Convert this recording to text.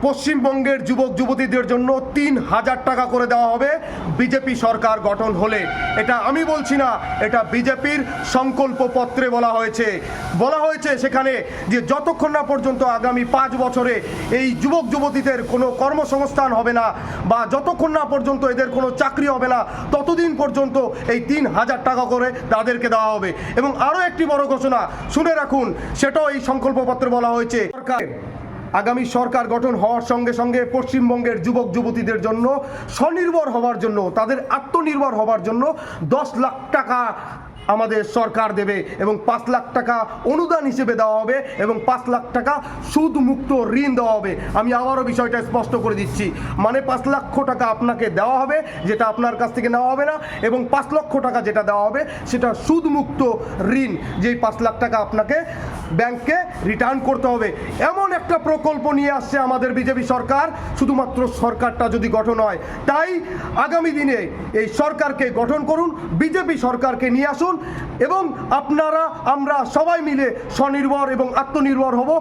পশ্চিমবঙ্গের যুবক যুবতীদের জন্য ৩,০০০ টাকা করে দেওয়া হবে বিজেপি সরকার গঠন হলে। এটা আমি বলছি না, এটা বিজেপির সংকল্প পত্রে বলা হয়েছে সেখানে যে যতক্ষণ না পর্যন্ত আগামী 5 বছরে এই যুবক যুবতীদের কোনো কর্মসংস্থান হবে না বা যতক্ষণ না পর্যন্ত এদের কোনো চাকরি হবে না, ততদিন পর্যন্ত এই ৩,০০০ টাকা করে তাদেরকে দেওয়া হবে। এবং আরও একটি বড় ঘোষণা শুনে রাখুন, সেটাও এই সংকল্পপত্রে বলা হয়েছে, আগামী সরকার গঠন হওয়ার সঙ্গে সঙ্গে পশ্চিমবঙ্গের যুবক যুবতীদের জন্য স্বনির্ভর হওয়ার জন্য, তাদের আত্মনির্ভর হওয়ার জন্য 10 লাখ টাকা আমাদের সরকার দেবে এবং 5 লাখ টাকা অনুদান হিসেবে দেওয়া হবে এবং 5 লাখ টাকা সুদমুক্ত ঋণ দেওয়া হবে। আমি আবারও বিষয়টা স্পষ্ট করে দিচ্ছি, মানে 5 লক্ষ টাকা আপনাকে দেওয়া হবে, যেটা আপনার কাছ থেকে নেওয়া হবে না, এবং 5 লক্ষ টাকা যেটা দেওয়া হবে সেটা সুদমুক্ত ঋণ, যেই 5 লাখ টাকা আপনাকে ব্যাংকে রিটার্ন করতে হবে। এমন একটা প্রকল্প নিয়ে আসছে আমাদের বিজেপি সরকার, শুধুমাত্র সরকারটা যদি গঠন হয়। তাই আগামী দিনে এই সরকারকে গঠন করুন, বিজেপি সরকারকে নিয়ে আসুন এবং আমরা সবাই মিলে স্বনির্ভর এবং আত্মনির্ভর হব।